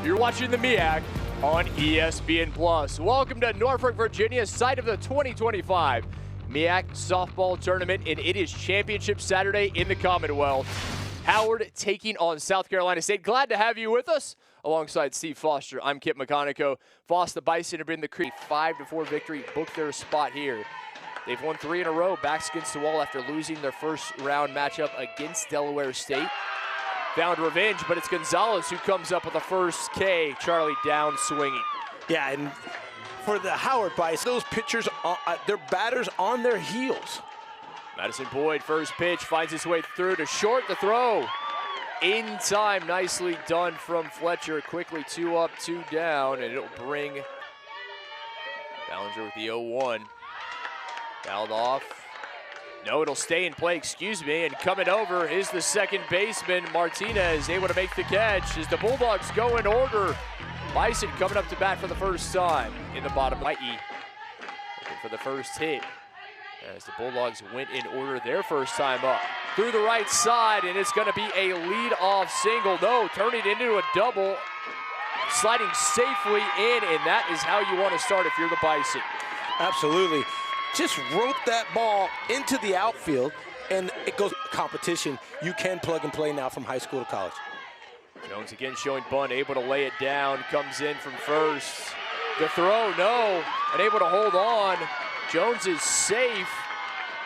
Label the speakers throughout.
Speaker 1: You're watching the MEAC on ESPN+. Welcome to Norfolk, Virginia, site of the 2025 MEAC softball tournament, and it is championship Saturday in the Commonwealth. Howard taking on South Carolina State. Glad to have you with us. Alongside Steve Foster, I'm Kip McConico. Foss, the Bison have been the Creek 5-4 victory, booked their spot here. They've won 3 in a row, backs against the wall after losing their first round matchup against Delaware State. Found revenge, but it's Gonzalez who comes up with the first K. Charlie down swinging.
Speaker 2: Yeah, and for the Howard Bison, those pitchers, their batters on their heels.
Speaker 1: Madison Boyd, first pitch, finds his way through to short. The throw in time, nicely done from Fletcher. Quickly 2 up, 2 down, and it'll bring Ballinger with the 0-1. Fouled off. No, it'll stay in play, excuse me, and coming over is the second baseman, Martinez, able to make the catch as the Bulldogs go in order. Bison coming up to bat for the first time in the bottom right. Looking for the first hit as the Bulldogs went in order their first time up. Through the right side, and it's going to be a lead-off single. No, turning it into a double, sliding safely in, and that is how you want to start if you're the Bison.
Speaker 2: Absolutely. Just rope that ball into the outfield, and it goes competition. You can plug and play now from high school to college.
Speaker 1: Jones again showing bunt, able to lay it down, comes in from first. The throw, no, unable to hold on. Jones is safe,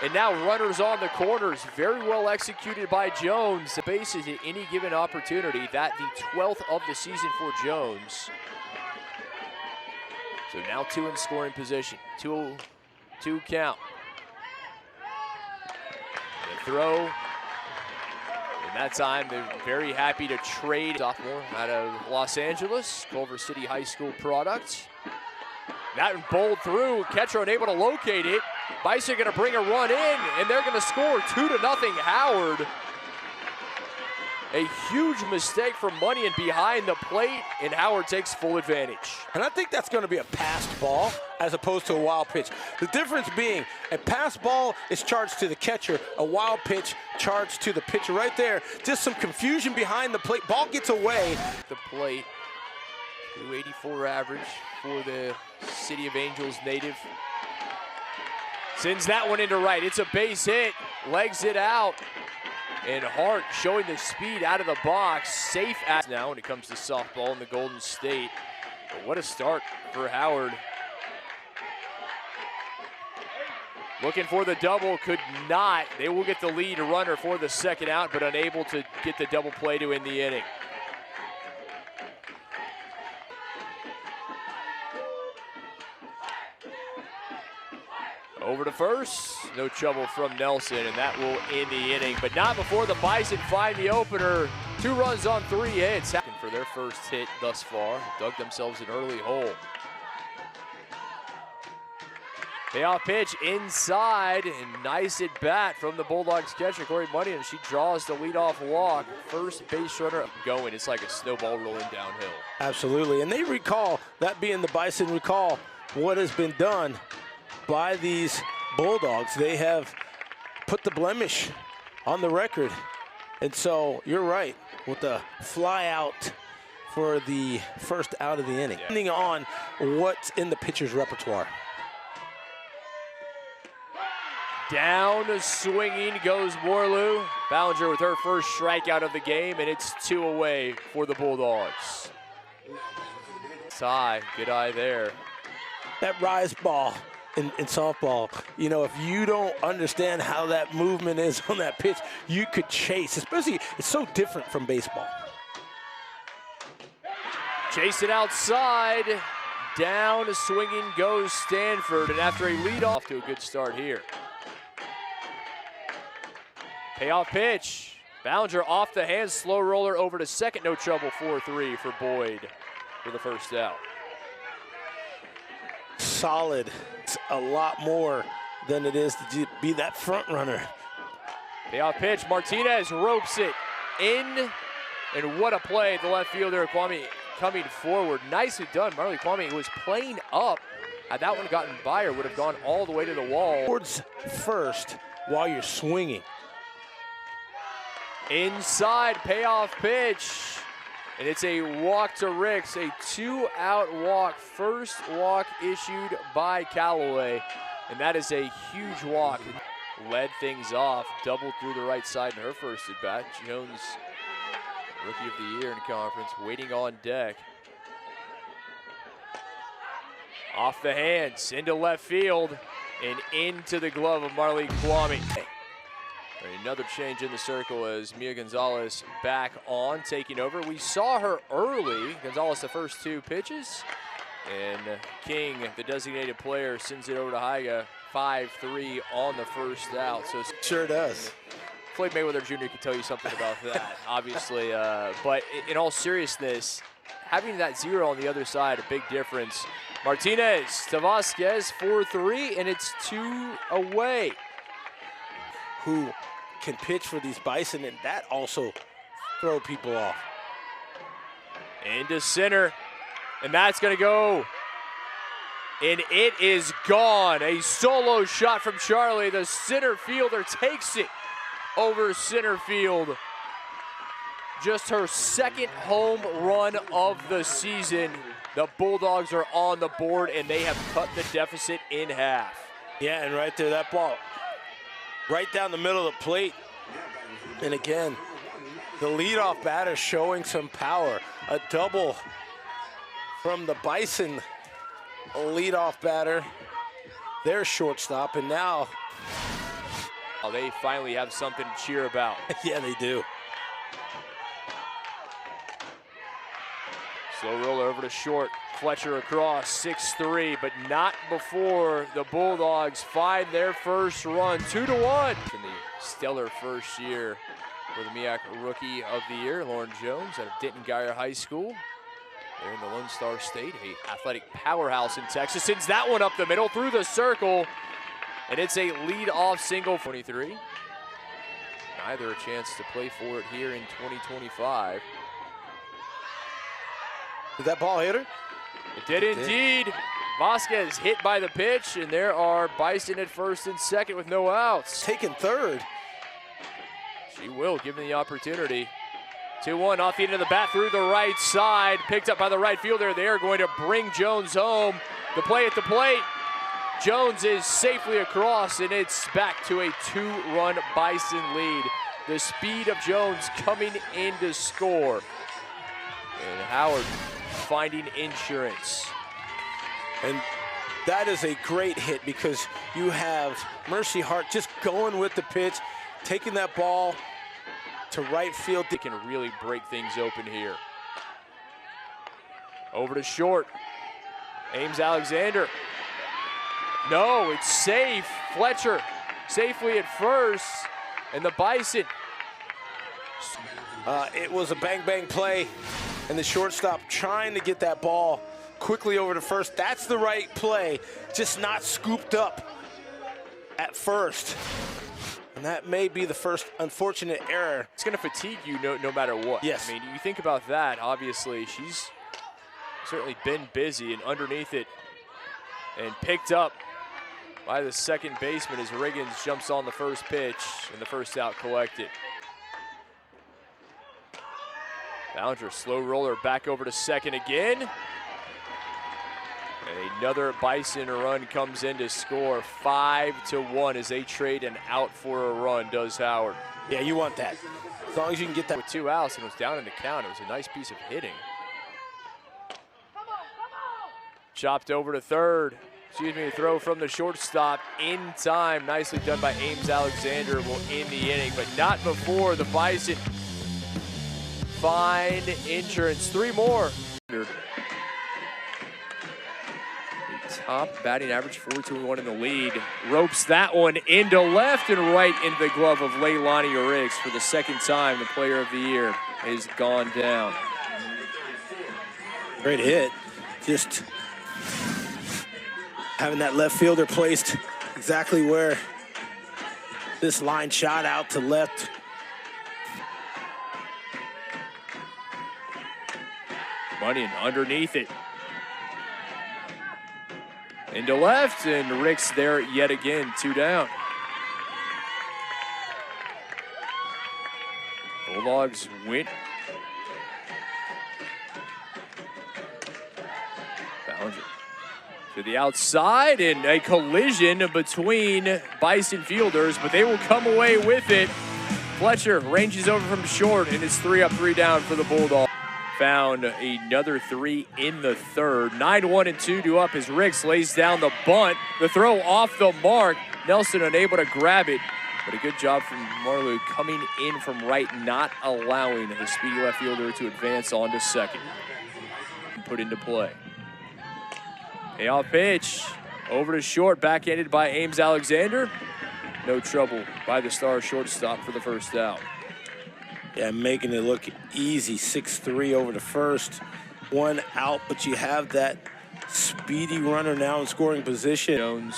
Speaker 1: and now runners on the corners. Very well executed by Jones. The bases at any given opportunity. That the 12th of the season for Jones. So now 2 in scoring position. 2 count. The throw. And that time they're very happy to trade sophomore out of Los Angeles, Culver City High School product. That one bowled through, catcher unable to locate it. Bison gonna bring a run in, and they're gonna score 2-0 Howard. A huge mistake from Munyon behind the plate, and Howard takes full advantage.
Speaker 2: And I think that's gonna be a passed ball as opposed to a wild pitch. The difference being a passed ball is charged to the catcher, a wild pitch charged to the pitcher. Right there, just some confusion behind the plate. Ball gets away.
Speaker 1: The plate, 284 average for the City of Angels native. Sends that one into right. It's a base hit, legs it out. And Hart showing the speed out of the box. Safe as now when it comes to softball in the Golden State. But what a start for Howard. Looking for the double, could not. They will get the lead runner for the second out, but unable to get the double play to end the inning. Over to first, no trouble from Nelson, and that will end the inning, but not before the Bison find the opener. 2 runs on 3 hits. For their first hit thus far, dug themselves an early hole. Payoff pitch inside, and nice at bat from the Bulldogs catcher, Corey Munyon, and she draws the leadoff walk. First base runner going. It's like a snowball rolling downhill.
Speaker 2: Absolutely, and they recall, that being the Bison recall, what has been done by these Bulldogs. They have put the blemish on the record. And so you're right with the fly out for the first out of the inning.
Speaker 1: Yeah.
Speaker 2: Depending on what's in the pitcher's repertoire.
Speaker 1: Down swinging goes Morlew. Ballinger with her first strikeout of the game, and it's 2 away for the Bulldogs. Ty, good eye there.
Speaker 2: That rise ball in softball, you know, if you don't understand how that movement is on that pitch, you could chase, especially, it's so different from baseball.
Speaker 1: Chase it outside. Down swinging goes Stanford, and after a lead off to a good start here. Payoff pitch. Ballinger off the hands, slow roller over to second. No trouble, 4-3 for Boyd for the first out.
Speaker 2: Solid. It's a lot more than it is to be that front runner.
Speaker 1: Payoff pitch. Martinez ropes it in, and what a play. The left fielder, Kwame, coming forward. Nicely done. Marley Kwame was playing up. Had that one gotten by her, would have gone all the way to the wall.
Speaker 2: Towards first while you're swinging.
Speaker 1: Inside, payoff pitch. And it's a walk to Ricks, a 2-out walk, first walk issued by Callaway. And that is a huge walk. Led things off, doubled through the right side in her first at bat. Jones, Rookie of the Year in conference, waiting on deck. Off the hands, into left field, and into the glove of Marley Kwame. Another change in the circle as Mia Gonzalez back on, taking over. We saw her early. Gonzalez the first 2 pitches. And King, the designated player, sends it over to Hyga. 5-3 on the first out. So
Speaker 2: sure does.
Speaker 1: Floyd Mayweather Jr. can tell you something about that, obviously. But in all seriousness, having that 0 on the other side, a big difference. Martinez to Vasquez, 4-3, and it's 2 away.
Speaker 2: Who can pitch for these Bison, and that also throw people off.
Speaker 1: Into center, and that's going to go. And it is gone. A solo shot from Charlie. The center fielder takes it over center field. Just her second home run of the season. The Bulldogs are on the board, and they have cut the deficit in half.
Speaker 2: Yeah, and right there, that ball right down the middle of the plate. And again, the leadoff batter showing some power. A double from the Bison leadoff batter, their shortstop, and now
Speaker 1: they finally have something to cheer about.
Speaker 2: Yeah, they do.
Speaker 1: Slow roller over to short. Fletcher across, 6-3, but not before the Bulldogs find their first run, 2-1. In the stellar first year for the MEAC Rookie of the Year, Lauren Jones out of Denton Geyer High School. They're in the Lone Star State, a athletic powerhouse in Texas. Sends that one up the middle through the circle, and it's a lead-off single. 23. Neither a chance to play for it here in 2025.
Speaker 2: Did that ball hit her?
Speaker 1: It did indeed. Vasquez hit by the pitch, and there are Bison at first and second with no outs.
Speaker 2: Taking third.
Speaker 1: She will, given the opportunity. 2-1 off the end of the bat through the right side. Picked up by the right fielder. They are going to bring Jones home. The play at the plate. Jones is safely across, and it's back to a 2-run Bison lead. The speed of Jones coming in to score. And Howard finding insurance.
Speaker 2: And that is a great hit because you have Mercy Hart just going with the pitch, taking that ball to right field.
Speaker 1: They can really break things open here. Over to short. Ames Alexander. No, it's safe. Fletcher safely at first. And the Bison.
Speaker 2: It was a bang-bang play. And the shortstop trying to get that ball quickly over to first. That's the right play, just not scooped up at first. And that may be the first unfortunate error.
Speaker 1: It's going to fatigue you no matter what.
Speaker 2: Yes.
Speaker 1: I mean, you think about that, obviously, she's certainly been busy, and underneath it and picked up by the second baseman as Riggins jumps on the first pitch and the first out collected. Ballinger, slow roller back over to second again. And another Bison run comes in to score. 5-1 as they trade an out for a run, does Howard.
Speaker 2: Yeah, you want that. As long as you can get that.
Speaker 1: With 2 outs and was down in the count, it was a nice piece of hitting. Chopped over to third. The throw from the shortstop in time. Nicely done by Ames Alexander will end the inning, but not before the Bison find insurance. 3 more. The top batting average, 4-2-1 in the lead. Ropes that one into left and right into the glove of Leilani Riggs. For the second time, the player of the year has gone down.
Speaker 2: Great hit. Just having that left fielder placed exactly where this line shot out to left.
Speaker 1: Bunyan underneath it. Into left, and Rick's there yet again, 2 down. Bulldogs win. To the outside, and a collision between Bison fielders, but they will come away with it. Fletcher ranges over from short, and it's 3 up, 3 down for the Bulldogs. Found another 3 in the third. 9-1 and 2 up as Ricks lays down the bunt. The throw off the mark. Nelson unable to grab it, but a good job from Marleau coming in from right, not allowing the speedy left fielder to advance on to second. Put into play. Payoff pitch over to short, backhanded by Ames Alexander. No trouble by the star shortstop for the first out.
Speaker 2: Yeah, making it look easy. 6-3 over the first. 1 out, but you have that speedy runner now in scoring position.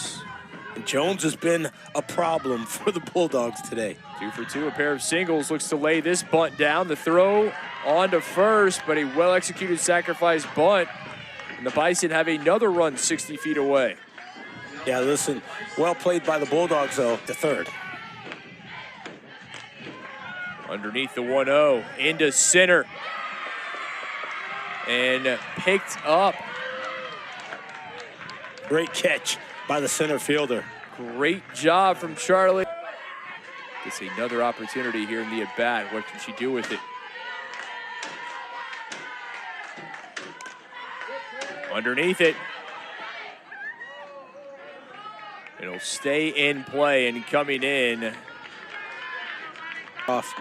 Speaker 2: Jones has been a problem for the Bulldogs today.
Speaker 1: 2 for 2, a pair of singles. Looks to lay this bunt down. The throw on to first, but a well-executed sacrifice bunt. And the Bison have another run 60 feet away.
Speaker 2: Yeah, listen, well played by the Bulldogs, though, to third.
Speaker 1: Underneath the 1-0, into center. And picked up.
Speaker 2: Great catch by the center fielder.
Speaker 1: Great job from Charlie. Gets another opportunity here in the at-bat. What can she do with it? Underneath it. It'll stay in play, and coming in.
Speaker 2: Off.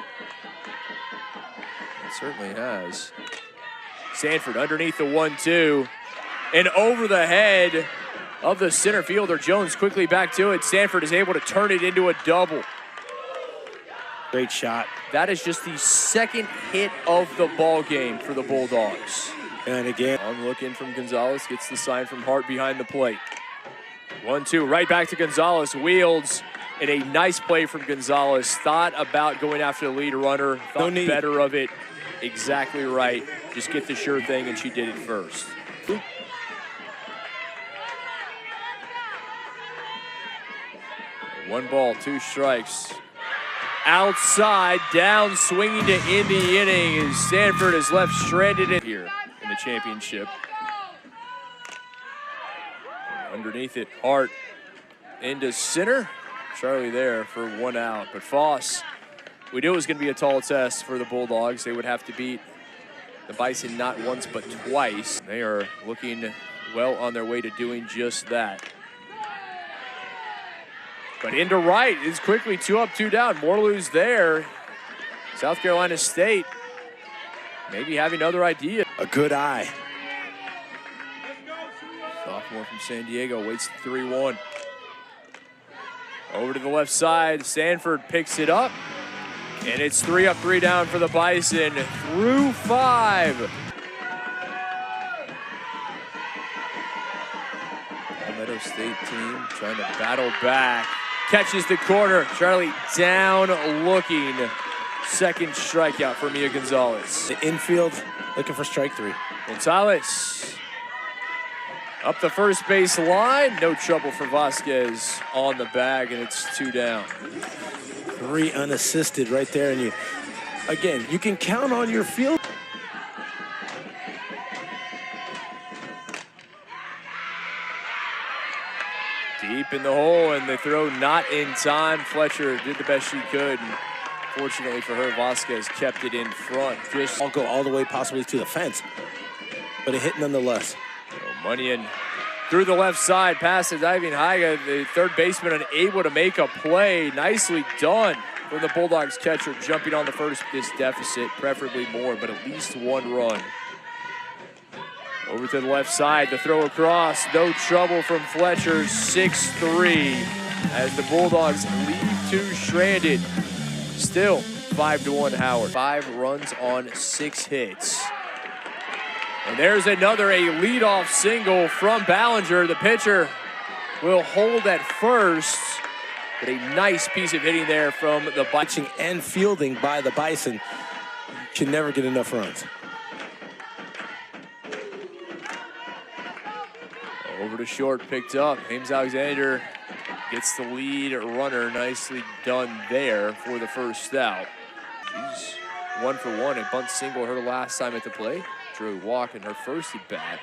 Speaker 1: It certainly has. Sanford underneath the 1-2. And over the head of the center fielder. Jones quickly back to it. Sanford is able to turn it into a double.
Speaker 2: Great shot.
Speaker 1: That is just the second hit of the ball game for the Bulldogs.
Speaker 2: And again,
Speaker 1: on look in from Gonzalez, gets the sign from Hart behind the plate. 1-2, right back to Gonzalez, wields, and a nice play from Gonzalez. Thought about going after the lead runner, thought better of it. Exactly right. Just get the sure thing, and she did it first. 1 ball, 2 strikes. Outside, down, swinging to end the inning as Sanford is left stranded in here in the championship. Underneath it, Hart into center. Charlie there for 1 out, but Foss, we knew it was going to be a tall test for the Bulldogs. They would have to beat the Bison not once but twice. They are looking well on their way to doing just that. But into right is quickly 2 up, 2 down. Morlow's there. South Carolina State maybe having other idea.
Speaker 2: A good eye.
Speaker 1: Sophomore from San Diego waits 3-1. Over to the left side, Sanford picks it up. And it's 3 up, 3 down for the Bison through 5. Palmetto State team trying to battle back. Catches the corner. Charlie down looking. Second strikeout for Mia Gonzalez.
Speaker 2: The infield looking for strike 3.
Speaker 1: Gonzalez up the first base line. No trouble for Vasquez on the bag, and it's 2 down.
Speaker 2: 3 unassisted right there. And you, again, you can count on your field.
Speaker 1: Deep in the hole, and the throw not in time. Fletcher did the best she could. And fortunately for her, Vasquez kept it in front.
Speaker 2: I'll go all the way possibly to the fence, but it hit nonetheless.
Speaker 1: Munyon through the left side, past the diving Haiga. The third baseman unable to make a play. Nicely done for the Bulldogs catcher, jumping on the first this deficit, preferably more, but at least 1 run. Over to the left side, the throw across, no trouble from Fletcher, 6-3, as the Bulldogs leave 2 stranded. Still 5-1 Howard. 5 runs on 6 hits. And there's another, a leadoff single from Ballinger. The pitcher will hold at first, but a nice piece of hitting there from the
Speaker 2: Bison. And fielding by the Bison. Can never get enough runs.
Speaker 1: Over to short, picked up. Ames Alexander gets the lead runner. Nicely done there for the first out. She's 1 for 1. A bunt single her last time at the plate. Drew walk in her first at bat.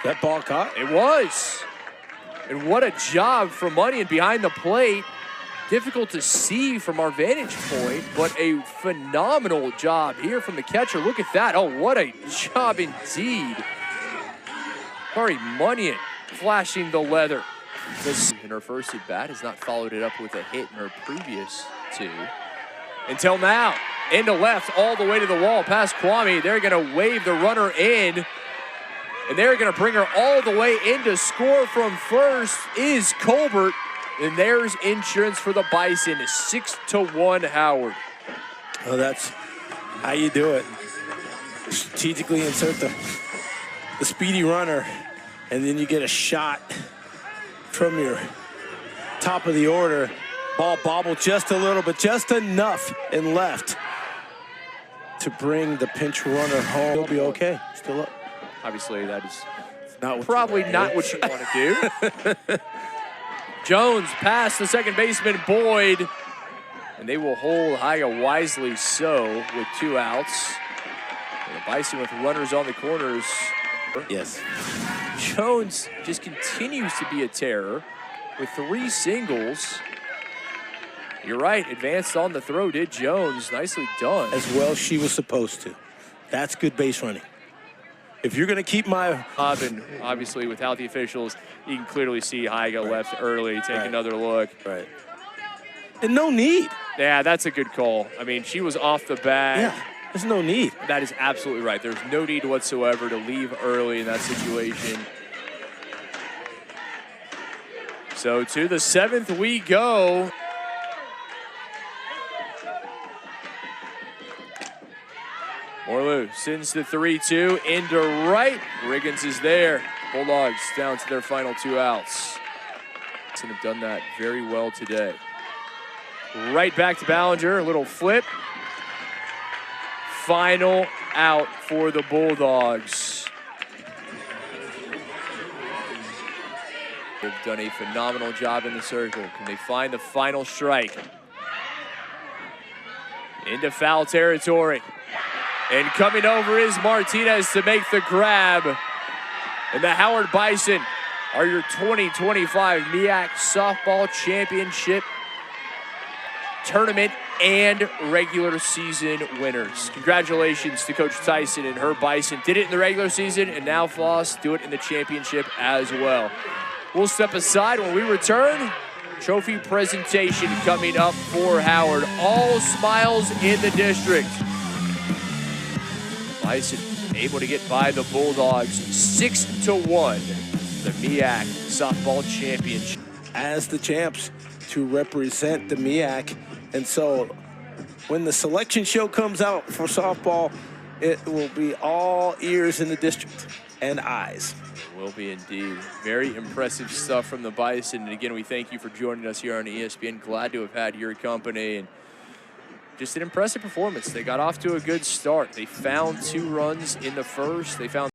Speaker 2: That ball caught?
Speaker 1: It was. And what a job from Munyon behind the plate. Difficult to see from our vantage point, but a phenomenal job here from the catcher. Look at that. Oh, what a job indeed. Kari Munyon flashing the leather. In her first at bat has not followed it up with a hit in her previous two. Until now, into left all the way to the wall past Kwame. They're gonna wave the runner in, and they're gonna bring her all the way in to score from first is Colbert. And there's insurance for the Bison, 6-1 Howard.
Speaker 2: Well, that's how you do it. Strategically insert the speedy runner, and then you get a shot from your top of the order. Ball bobbled just a little bit, just enough and left to bring the pinch runner home. He'll be okay, still up.
Speaker 1: Obviously, that is
Speaker 2: not
Speaker 1: probably not what you want to do. Jones past the second baseman, Boyd, and they will hold Haiga wisely so with 2 outs. And the Bison with runners on the corners.
Speaker 2: Yes.
Speaker 1: Jones just continues to be a terror with 3 singles. You're right, advanced on the throw, did Jones. Nicely done.
Speaker 2: As well she was supposed to. That's good base running. If you're going to keep my...
Speaker 1: And obviously, without the officials, you can clearly see Haiga left early, take another look.
Speaker 2: Right. And no need.
Speaker 1: Yeah, that's a good call. I mean, she was off the bat.
Speaker 2: Yeah, there's no need.
Speaker 1: That is absolutely right. There's no need whatsoever to leave early in that situation. So to the 7th we go. Morlew sends the 3-2 into right. Riggins is there. Bulldogs down to their final 2 outs. And have done that very well today. Right back to Ballinger, a little flip. Final out for the Bulldogs. They've done a phenomenal job in the circle. Can they find the final strike? Into foul territory. And coming over is Martinez to make the grab. And the Howard Bison are your 2025 MEAC Softball Championship Tournament and regular season winners. Congratulations to Coach Tyson and her Bison. Did it in the regular season, and now Floss do it in the championship as well. We'll step aside when we return. Trophy presentation coming up for Howard. All smiles in the district. Bison able to get by the Bulldogs 6-1, the MEAC Softball Championship.
Speaker 2: As the champs to represent the MEAC. And so when the selection show comes out for softball, it will be all ears in the district and eyes.
Speaker 1: It will be indeed. Very impressive stuff from the Bison. And again, we thank you for joining us here on ESPN. Glad to have had your company. And just an impressive performance. They got off to a good start. They found 2 runs in the first. They found